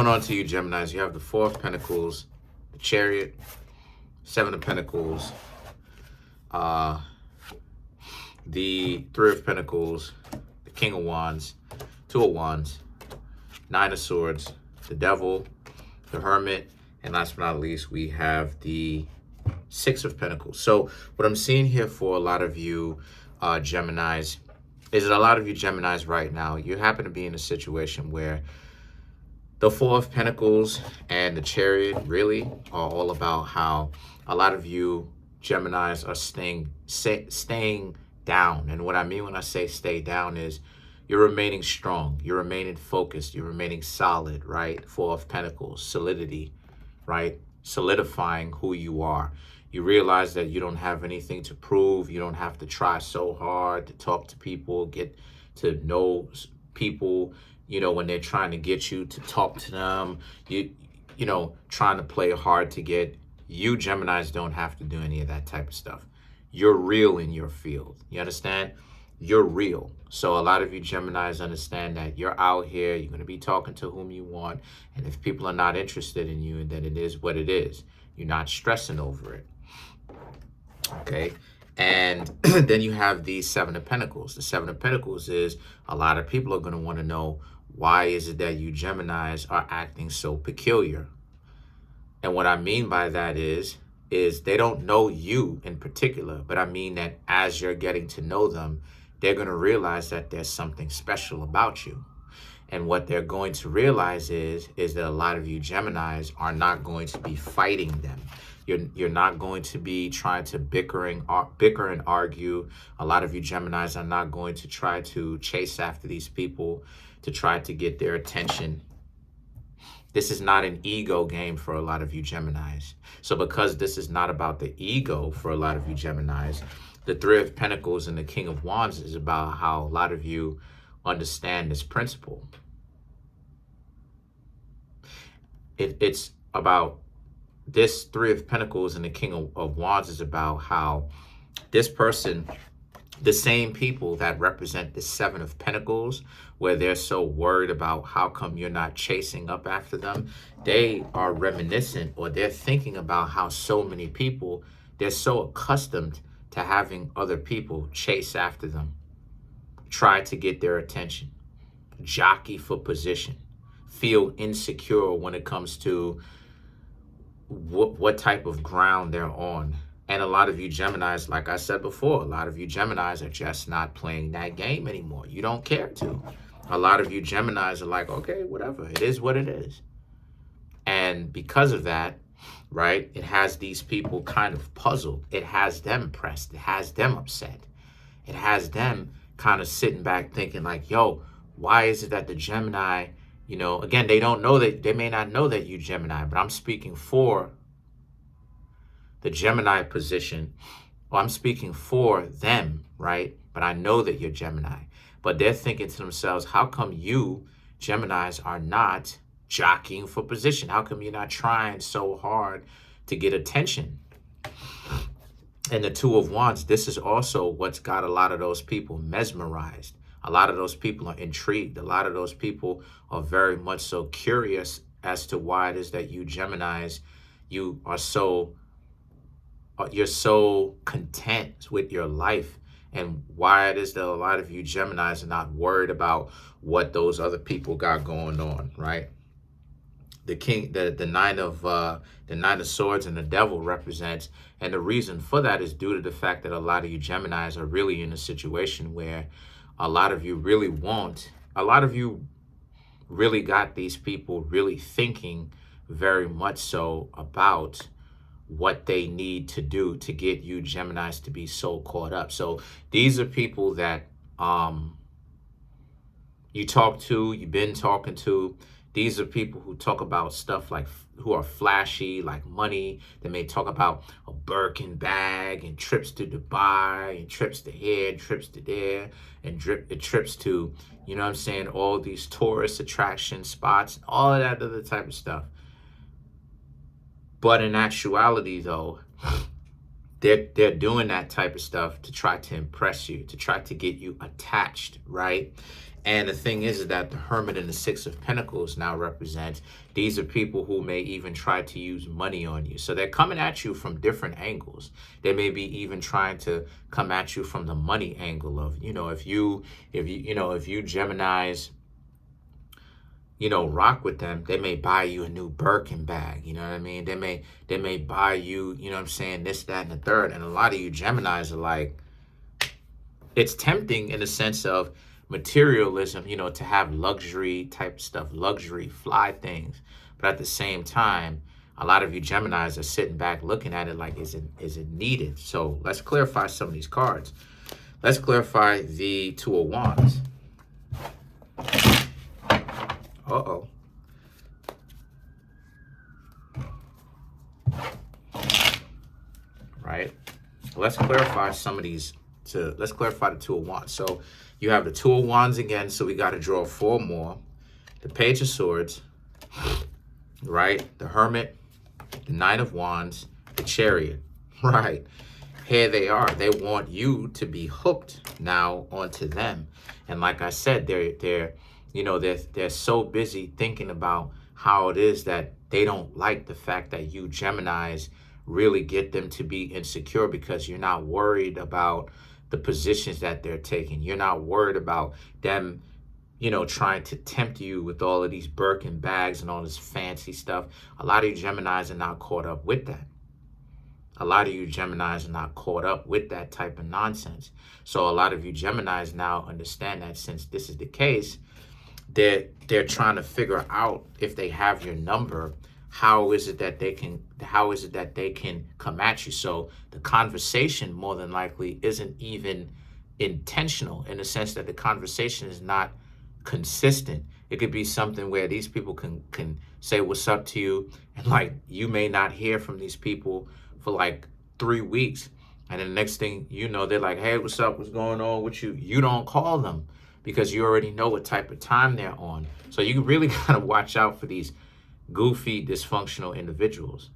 Going on to you, Geminis, you have the Four of Pentacles, the Chariot, Seven of Pentacles, the Three of Pentacles, the King of Wands, Two of Wands, Nine of Swords, the Devil, the Hermit, and last but not least, we have the Six of Pentacles. So what I'm seeing here for a lot of you Geminis is that a lot of you Geminis right now, you happen to be in a situation where the Four of Pentacles and the Chariot really are all about how a lot of you Geminis are staying down. And what I mean when I say stay down is you're remaining strong, you're remaining focused, you're remaining solid, right? Four of Pentacles, solidity, right? Solidifying who you are. You realize that you don't have anything to prove. You don't have to try so hard to talk to people, get to know people, you know, when they're trying to get you to talk to them, you know, trying to play hard to get. You Geminis don't have to do any of that type of stuff. You're real in your field. You understand? You're real. So a lot of you Geminis understand that you're out here, you're going to be talking to whom you want. And if people are not interested in you, then it is what it is. You're not stressing over it. Okay. And then you have the Seven of Pentacles. The Seven of Pentacles is a lot of people are going to want to know, why is it that you Geminis are acting so peculiar? And what I mean by that is they don't know you in particular, but I mean that as you're getting to know them, they're going to realize that there's something special about you. And what they're going to realize is that a lot of you Geminis are not going to be fighting them. You're not going to be trying to bicker and argue. A lot of you Geminis are not going to try to chase after these people to try to get their attention. This is not an ego game for a lot of you Geminis. So because this is not about the ego for a lot of you Geminis, the Three of Pentacles and the King of Wands is about how a lot of you understand this principle. It's about this Three of Pentacles and the King of Wands is about how this person, the same people that represent the Seven of Pentacles, where they're so worried about how come you're not chasing up after them, they are reminiscent, or they're thinking about how so many people, they're so accustomed to having other people chase after them, try to get their attention, jockey for position, feel insecure when it comes to what type of ground they're on. And a lot of you Geminis, like I said before, a lot of you Geminis are just not playing that game anymore. You don't care to. A lot of you Geminis are like, okay, whatever. It is what it is. And because of that, right, it has these people kind of puzzled. It has them pressed. It has them upset. It has them kind of sitting back thinking like, yo, why is it that the Gemini, you know, again, they don't know that, they may not know that you Gemini, but I'm speaking for the Gemini position, or I'm speaking for them, right? But I know that you're Gemini. But they're thinking to themselves, how come you Geminis are not jockeying for position? How come you're not trying so hard to get attention? And the Two of Wands, this is also what's got a lot of those people mesmerized. A lot of those people are intrigued. A lot of those people are very much so curious as to why it is that you Geminis, you are so, you're so content with your life, and why it is that a lot of you Geminis are not worried about what those other people got going on, right? The king, the nine of swords and the devil represents, and the reason for that is due to the fact that a lot of you Geminis are really in a situation where a lot of you really really got these people really thinking very much so about what they need to do to get you Geminis to be so caught up. So these are people that you talk to, you've been talking to. These are people who talk about stuff like, who are flashy, like money. They may talk about a Birkin bag and trips to Dubai and trips to here, trips to there, and trips to, you know what I'm saying, all these tourist attraction spots, all of that other type of stuff. But in actuality, though, they're doing that type of stuff to try to impress you, to try to get you attached, right? And the thing is that the Hermit and the Six of Pentacles now represents, these are people who may even try to use money on you. So they're coming at you from different angles. They may be even trying to come at you from the money angle of, if you Geminis, rock with them, they may buy you a new Birkin bag. You know what I mean? They may buy you, this, that, and the third. And a lot of you Geminis are like, it's tempting in the sense of materialism, to have luxury type stuff, luxury, fly things. But at the same time, a lot of you Geminis are sitting back looking at it like, is it needed? So let's clarify some of these cards. Let's clarify the Two of Wands. Uh-oh. Right? Let's clarify some of these. Let's clarify the Two of Wands. So you have the Two of Wands again, so we got to draw 4 more. The Page of Swords, right? The Hermit, the Nine of Wands, the Chariot, right? Here they are. They want you to be hooked now onto them. And like I said, they're so busy thinking about how it is that they don't like the fact that you Geminis really get them to be insecure, because you're not worried about the positions that they're taking. You're not worried about them, trying to tempt you with all of these Birkin bags and all this fancy stuff. A lot of you Geminis are not caught up with that. A lot of you Geminis are not caught up with that type of nonsense. So a lot of you Geminis now understand that since this is the case, they're trying to figure out, if they have your number, how is it that they can come at you. So the conversation more than likely isn't even intentional, in the sense that the conversation is not consistent. It could be something where these people can say what's up to you, and like you may not hear from these people for like 3 weeks, and then the next thing you know, they're like, hey, what's up, what's going on with you? You don't call them because you already know what type of time they're on. So you really gotta watch out for these goofy, dysfunctional individuals,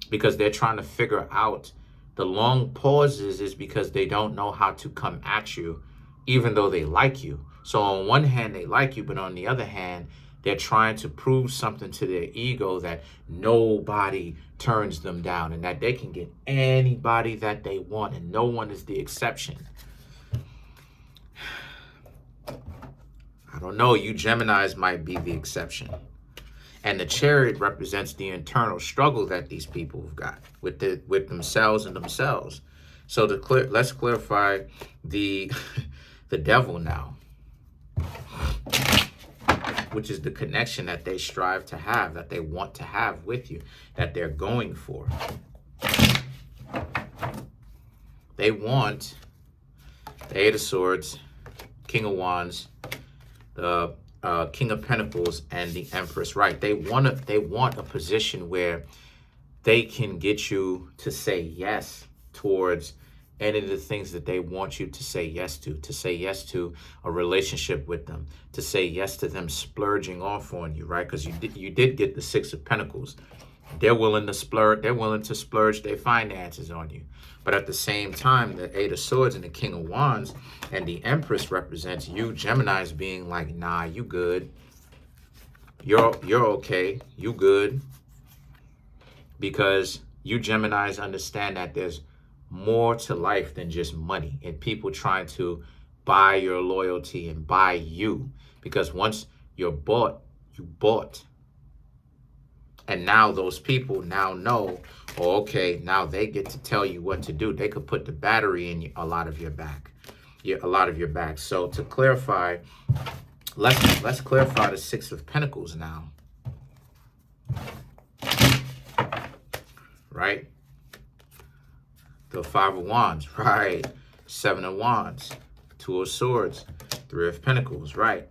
because they're trying to figure out the long pauses is because they don't know how to come at you, even though they like you. So on one hand, they like you, but on the other hand, they're trying to prove something to their ego, that nobody turns them down and that they can get anybody that they want and no one is the exception. I don't know, you Geminis might be the exception. And the Chariot represents the internal struggle that these people have got with themselves and themselves. So let's clarify the the Devil now, which is the connection that they strive to have, that they want to have with you, that they're going for. They want the Eight of Swords, King of Wands, the King of Pentacles, and the Empress, right? They want a position where they can get you to say yes towards any of the things that they want you to say yes to a relationship with them, to say yes to them splurging off on you, right? Because you did get the Six of Pentacles. They're willing to splurge their finances on you. But at the same time, the Eight of Swords and the King of Wands and the Empress represents you Geminis being like, nah, you good. You're okay. You good. Because you Geminis understand that there's more to life than just money and people trying to buy your loyalty and buy you. Because once you're bought, you bought. And now those people now know, oh, okay, now they get to tell you what to do. They could put the battery in a lot of your back. So to clarify, let's clarify the Six of Pentacles now. Right? The Five of Wands, right? Seven of Wands, Two of Swords, Three of Pentacles, right?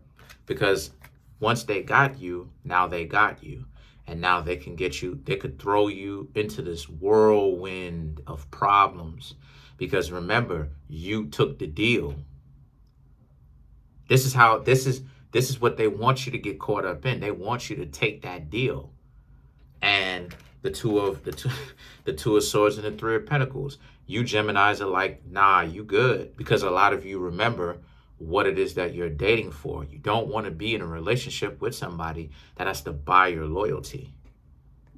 Because once they got you, now they got you. And now they can get you, they could throw you into this whirlwind of problems. Because remember, you took the deal. This is what they want you to get caught up in. They want you to take that deal. And the two of Swords and the Three of Pentacles. You Geminis are like, nah, you good. Because a lot of you remember what it is that you're dating for. You don't want to be in a relationship with somebody that has to buy your loyalty.